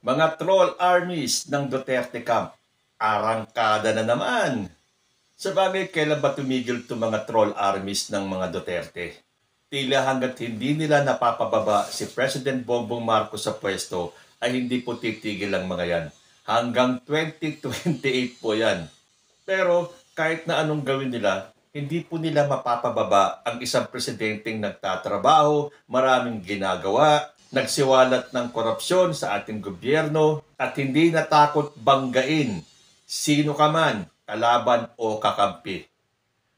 Mga troll armies ng Duterte camp, arangkada na naman. Sabagay, kailan ba tumigil itong mga troll armies ng mga Duterte? Tila hanggat hindi nila napapababa si President Bongbong Marcos sa pwesto, ay hindi po titigil ang mga yan. Hanggang 2028 po yan. Pero kahit na anong gawin nila, hindi po nila mapapababa ang isang presidenteng nagtatrabaho, maraming ginagawa, nagsiwalat ng korupsyon sa ating gobyerno, at hindi natakot banggain sino ka man, kalaban o kakampi.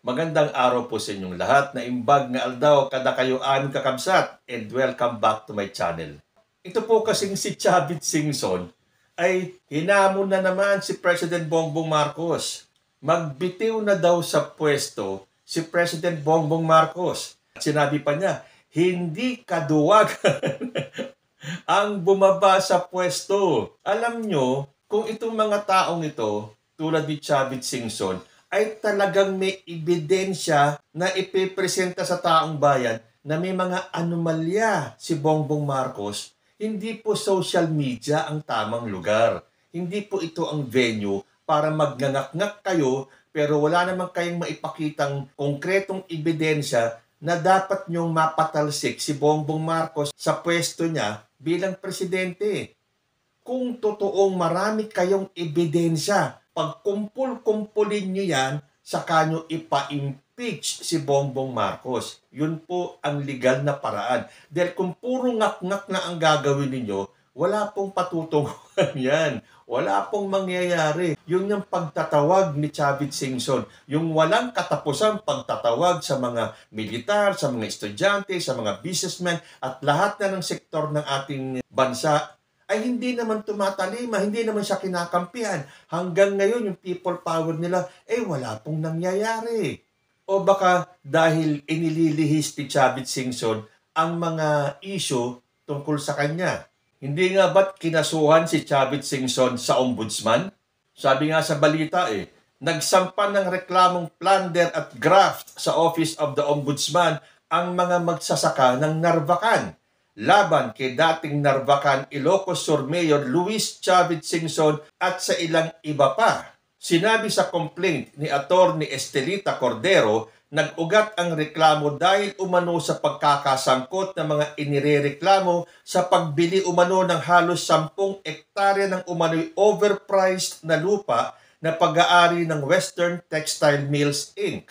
Magandang araw po sa inyong lahat, na imbag nga aldaw kada kayo aming kakabsat, and welcome back to my channel. Ito po kasing si Chavit Singson ay hinamon na naman si President Bongbong Marcos. Magbitiw na daw sa pwesto si President Bongbong Marcos. At sinabi pa niya, hindi kaduwagan ang bumaba sa pwesto. Alam nyo, kung itong mga taong ito, tulad ni Chavit Singson, ay talagang may ebidensya na ipipresenta sa taong bayan na may mga anomalya si Bongbong Marcos, hindi po social media ang tamang lugar. Hindi po ito ang venue para magnangak-ngak kayo pero wala namang kayong maipakitang konkretong ebidensya na dapat nyong mapatalsik si Bongbong Marcos sa pwesto niya bilang presidente. Kung totoong marami kayong ebidensya, pagkumpul-kumpulin nyo yan, saka nyo ipa-impeach si Bongbong Marcos. Yun po ang legal na paraan. Dahil kung puro ngak-ngak na ang gagawin ninyo, wala pong patutunguhan yan. Wala pong mangyayari. Yun yung pagtatawag ni Chavit Singson. Yung walang katapusang pagtatawag sa mga militar, sa mga estudyante, sa mga businessmen, at lahat na ng sektor ng ating bansa, ay hindi naman tumatalima, hindi naman siya kinakampihan. Hanggang ngayon, yung people power nila, wala pong nangyayari. O baka dahil inililihis ni Chavit Singson ang mga issue tungkol sa kanya. Hindi nga ba't kinasuhan si Chavit Singson sa ombudsman? Sabi nga sa balita nagsampa ng reklamong plunder at graft sa Office of the Ombudsman ang mga magsasaka ng Narvacan laban kay dating Narvacan Ilocos Sur Mayor Luis Chavit Singson at sa ilang iba pa. Sinabi sa complaint ni Attorney Estelita Cordero, nag-ugat ang reklamo dahil umano sa pagkakasangkot ng mga inirereklamo sa pagbili umano ng halos 10 ektarya ng umano'y overpriced na lupa na pag-aari ng Western Textile Mills Inc.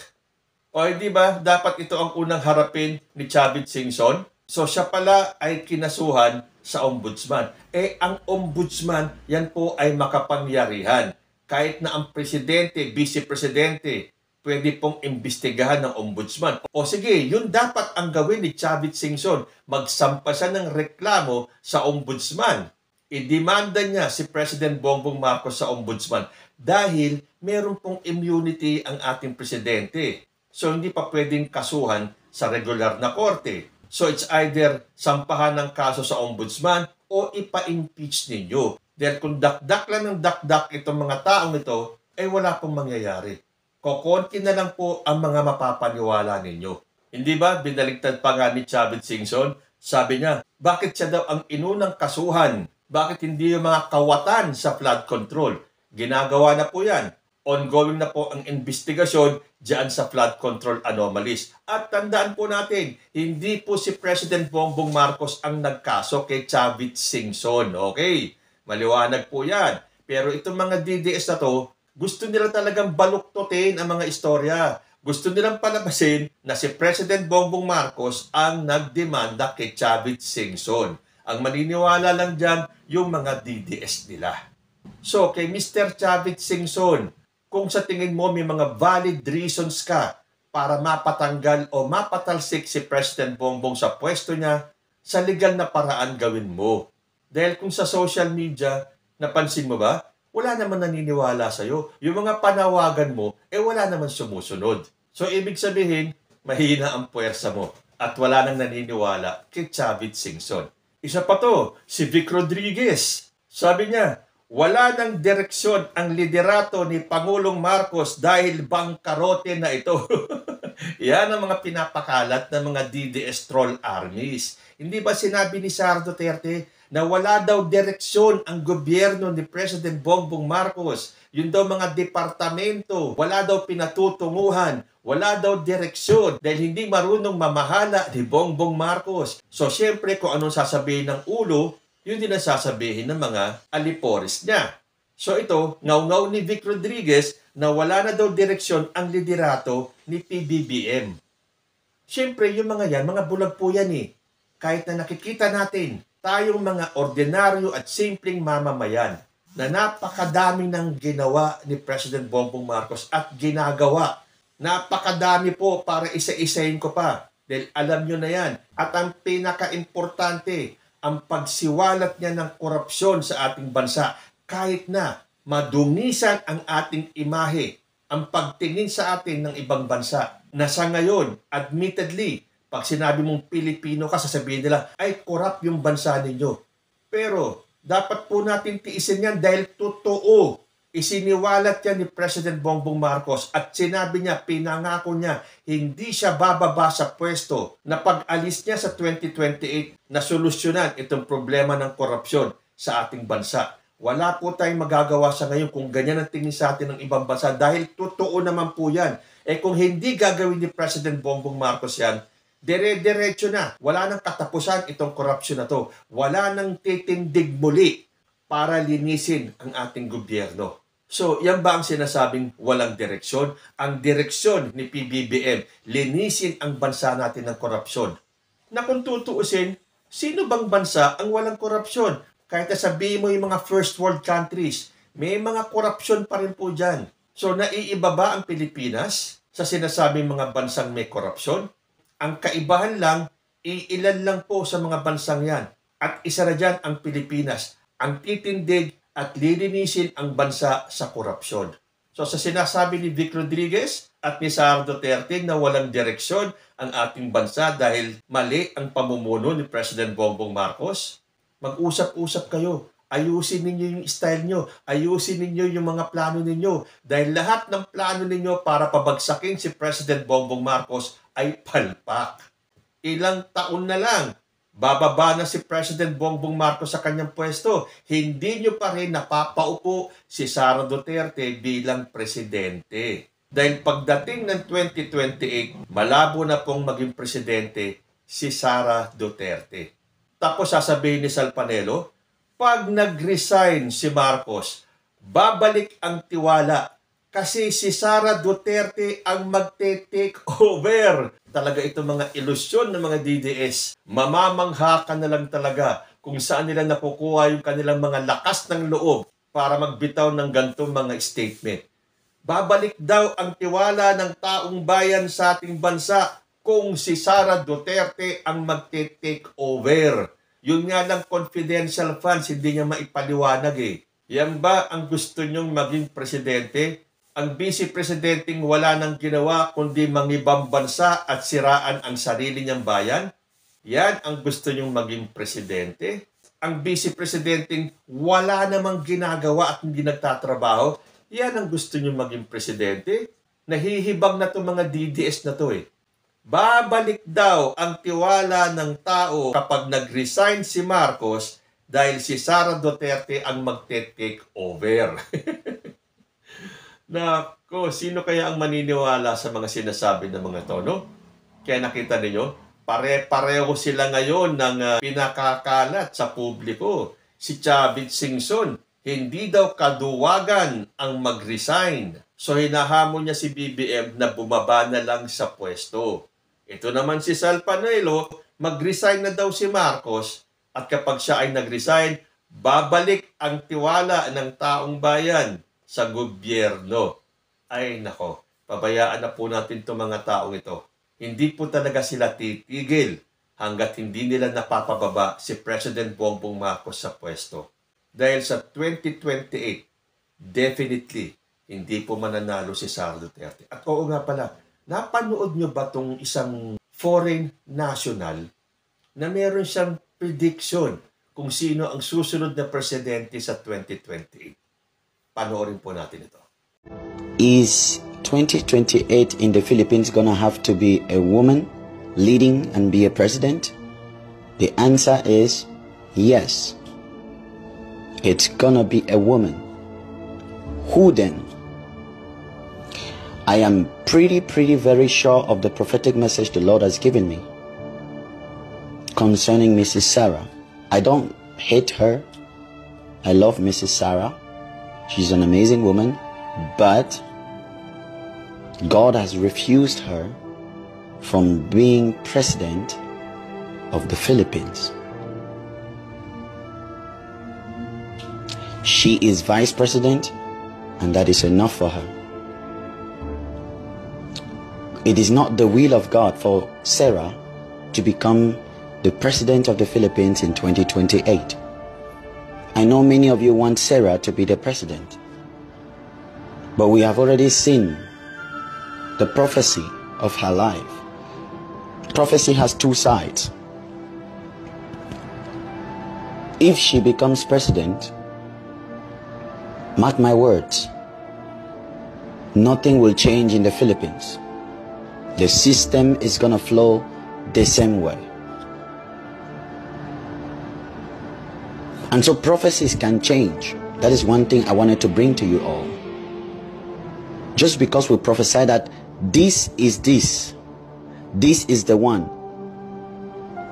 O di ba dapat ito ang unang harapin ni Chavit Singson? So siya pala ay kinasuhan sa ombudsman. Ang ombudsman, yan po ay makapangyarihan. Kahit na ang presidente, vice-presidente, pwede pong imbestigahan ng ombudsman. O sige, yun dapat ang gawin ni Chavit Singson. Magsampa siya ng reklamo sa ombudsman. Idemanda niya si President Bongbong Marcos sa ombudsman dahil meron pong immunity ang ating presidente. So hindi pa pwedeng kasuhan sa regular na korte. So it's either sampahan ng kaso sa ombudsman o ipa-impeach ninyo. Dahil kung dakdak lang ng dakdak itong mga taong ito, wala pong mangyayari. Kokonti na lang po ang mga mapapaniwala ninyo. Hindi ba binaligtad pa nga ni Chavit Singson? Sabi niya, bakit siya daw ang inunang kasuhan? Bakit hindi yung mga kawatan sa flood control? Ginagawa na po yan. Ongoing na po ang investigasyon diyan sa flood control anomalies. At tandaan po natin, hindi po si President Bongbong Marcos ang nagkaso kay Chavit Singson. Okay, maliwanag po yan. Pero itong mga DDS na to, gusto nila talagang baluktutin ang mga istorya. Gusto nilang palabasin na si President Bongbong Marcos ang nagdemanda kay Chavit Singson. Ang maniniwala lang dyan, yung mga DDS nila. So, kay Mr. Chavit Singson, kung sa tingin mo may mga valid reasons ka para mapatanggal o mapatalsik si President Bongbong sa pwesto niya, sa legal na paraan gawin mo. Dahil kung sa social media, napansin mo ba, wala naman naniniwala sa'yo. Yung mga panawagan mo, wala naman sumusunod. So, ibig sabihin, mahina ang puwersa mo at wala nang naniniwala kay Chavit Singson. Isa pa to, si Vic Rodriguez. Sabi niya, wala ng direksyon ang liderato ni Pangulong Marcos dahil bangkarote na ito. Yan ang mga pinapakalat ng mga DDS troll armies. Hindi ba sinabi ni Sara Duterte na wala daw direksyon ang gobyerno ni President Bongbong Marcos. Yun daw mga departamento, wala daw pinatutunguhan, wala daw direksyon dahil hindi marunong mamahala ni Bongbong Marcos. So syempre kung anong sasabihin ng ulo, yun din ang sasabihin ng mga alipores niya. So ito, ngaw-ngaw ni Vic Rodriguez na wala na daw direksyon ang liderato ni PBBM. Syempre yung mga yan, mga bulag po yan eh. Kahit na nakikita natin, tayong mga ordinaryo at simpleng mamamayan na napakadami ng ginawa ni President Bongbong Marcos at ginagawa. Napakadami po para isa-isahin ko pa. Dahil alam nyo na yan. At ang pinaka-importante, ang pagsiwalat niya ng korupsyon sa ating bansa. Kahit na madungisan ang ating imahe, ang pagtingin sa atin ng ibang bansa na sa ngayon, admittedly, pag sinabi mong Pilipino ka, sasabihin nila, ay corrupt yung bansa ninyo. Pero, dapat po natin tiisin yan dahil totoo. Isiniwalat yan ni President Bongbong Marcos at sinabi niya, pinangako niya, hindi siya bababa sa pwesto na pag-alis niya sa 2028 na solusyonan itong problema ng korupsyon sa ating bansa. Wala po tayong magagawa sa ngayon kung ganyan ang tingin sa atin ng ibang bansa dahil totoo naman po yan. Kung hindi gagawin ni President Bongbong Marcos yan, dire-diretso na. Wala nang katapusan itong korupsyon na to. Wala nang titindig muli para linisin ang ating gobyerno. So, yan ba ang sinasabing walang direksyon? Ang direksyon ni PBBM, linisin ang bansa natin ng korupsyon. Na kung tutuusin, sino bang bansa ang walang korupsyon? Kahit sabihin mo yung mga first world countries, may mga korupsyon pa rin po dyan. So, naiiba ba ang Pilipinas sa sinasabing mga bansang may korupsyon? Ang kaibahan lang, iilan lang po sa mga bansang yan. At isa na dyan ang Pilipinas, ang titindig at lilinisin ang bansa sa korupsyon. So sa sinasabi ni Vic Rodriguez at ni Sara Duterte na walang direksyon ang ating bansa dahil mali ang pamumuno ni President Bongbong Marcos, mag-usap-usap kayo. Ayusin ninyo yung style nyo. Ayusin ninyo yung mga plano ninyo. Dahil lahat ng plano ninyo para pabagsakin si President Bongbong Marcos ay palpak. Ilang taon na lang, bababa na si President Bongbong Marcos sa kanyang pwesto. Hindi nyo pa rin napapaupo si Sara Duterte bilang presidente. Dahil pagdating ng 2028, malabo na pong maging presidente si Sara Duterte. Tapos sasabihin ni Sal Panelo, pag nag-resign si Marcos, babalik ang tiwala kasi si Sara Duterte ang magte-take over. Talaga itong mga ilusyon ng mga DDS. Mamamangha ka na lang talaga kung saan nila nakukuha yung kanilang mga lakas ng loob para magbitaw ng gantong mga statement. Babalik daw ang tiwala ng taong bayan sa ating bansa kung si Sara Duterte ang magte-take over. Yun nga lang confidential funds, hindi niya maipaliwanag eh. Yan ba ang gusto nyong maging presidente? Ang vice-presidenting wala nang ginawa kundi mangibang bansa at siraan ang sarili niyang bayan? Yan ang gusto nyong maging presidente? Ang vice-presidenting wala namang ginagawa at hindi nagtatrabaho? Yan ang gusto nyong maging presidente? Nahihibang na itong mga DDS na to eh. Babalik daw ang tiwala ng tao kapag nag-resign si Marcos dahil si Sara Duterte ang magte-take over. Nako, sino kaya ang maniniwala sa mga sinasabi ng mga to, no? Kaya nakita ninyo, pare-pareho sila ngayon ng pinakakalat sa publiko. Si Chavit Singson, hindi daw kaduwagan ang mag-resign. So hinahamon niya si BBM na bumaba na lang sa pwesto. Ito naman si Sal Panelo, mag-resign na daw si Marcos at kapag siya ay nag-resign, babalik ang tiwala ng taong bayan sa gobyerno. Ay nako, pabayaan na po natin itong mga taong ito. Hindi po talaga sila titigil hanggat hindi nila napapababa si President Bongbong Marcos sa pwesto. Dahil sa 2028, definitely, hindi po mananalo si Sara Duterte. At oo nga pala, napanood nyo ba itong isang foreign national na meron siyang prediction kung sino ang susunod na presidente sa 2028? Panoorin po natin ito. Is 2028 in the Philippines gonna have to be a woman leading and be a president? The answer is yes. it's gonna be a woman. Who then? I am pretty very sure of the prophetic message the Lord has given me concerning Mrs. Sarah. I don't hate her. I love Mrs. Sarah. She's an amazing woman, but God has refused her from being president of the Philippines. She is vice president, and that is enough for her. It is not the will of God for Sarah to become the president of the Philippines in 2028. I know many of you want Sarah to be the president, but we have already seen the prophecy of her life. Prophecy has two sides. If she becomes president, mark my words, nothing will change in the Philippines. The system is gonna flow the same way. And so prophecies can change. That is one thing I wanted to bring to you all. Just because we prophesy that this is the one,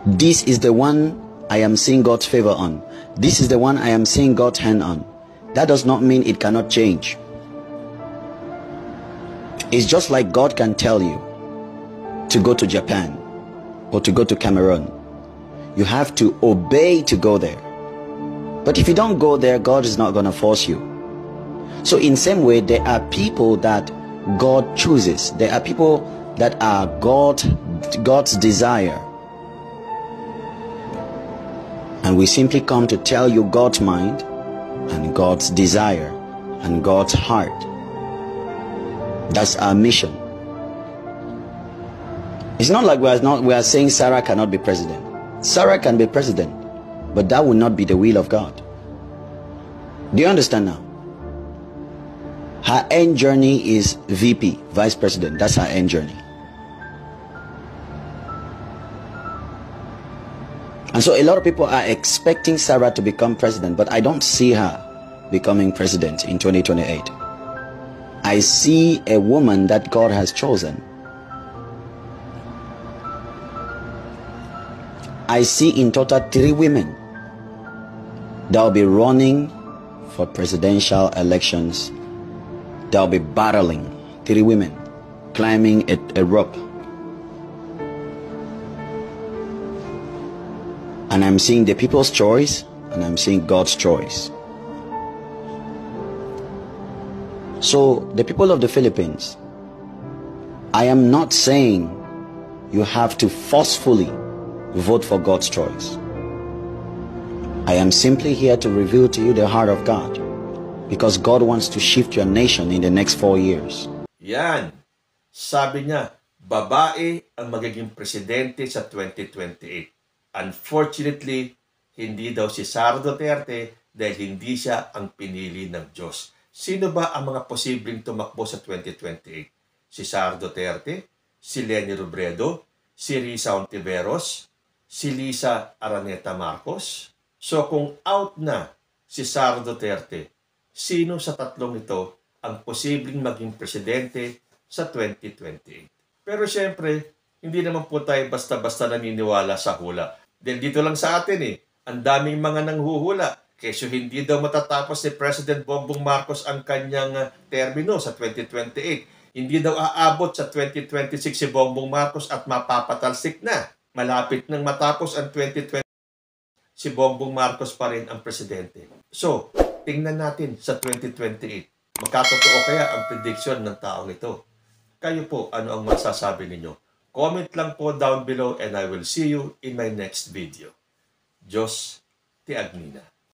this is the one I am seeing God's favor on, this is the one I am seeing God's hand on, that does not mean it cannot change. It's just like God can tell you to go to Japan or to go to Cameroon. You have to obey to go there. But if you don't go there, God is not going to force you. So in same way, there are people that God chooses. There are people that are God's desire. And we simply come to tell you God's mind and God's desire and God's heart. That's our mission. It's not like we are saying Sarah cannot be president. Sarah can be president, but that will not be the will of God. Do you understand now? Her end journey is VP, vice president. That's her end journey. And so a lot of people are expecting Sarah to become president, but I don't see her becoming president in 2028. I see a woman that God has chosen. I see in total 3 women that will be running for presidential elections. They'll be battling. 3 women climbing a rope. And I'm seeing the people's choice, and I'm seeing God's choice. So the people of the Philippines, I am not saying you have to forcefully vote for God's choice. I am simply here to reveal to you the heart of God, because God wants to shift your nation in the next 4 years. Yan. Sabi niya, babae ang magiging presidente sa 2028. Unfortunately, hindi daw si Sara Duterte dahil hindi siya ang pinili ng Diyos. Sino ba ang mga posibleng tumakbo sa 2028? Si Sara Duterte, si Leni Robredo, si Risa Ontiveros, si Lisa Araneta Marcos. So kung out na si Sara Duterte, sino sa tatlong ito ang posibleng maging presidente sa 2028? Pero siyempre, hindi naman po tayo basta-basta naniniwala sa hula. Dahil dito lang sa atin ang daming mga nanghuhula. Kesyo hindi daw matatapos ni President Bongbong Marcos ang kanyang termino sa 2028. Hindi daw aabot sa 2026 si Bongbong Marcos at mapapatalsik na. Malapit nang matapos ang 2020, si Bongbong Marcos pa rin ang presidente. So, tingnan natin sa 2028. Magkatotoo kaya ang prediction ng taong ito? Kayo po, ano ang masasabi ninyo? Comment lang po down below and I will see you in my next video. Diyos ti Agnina.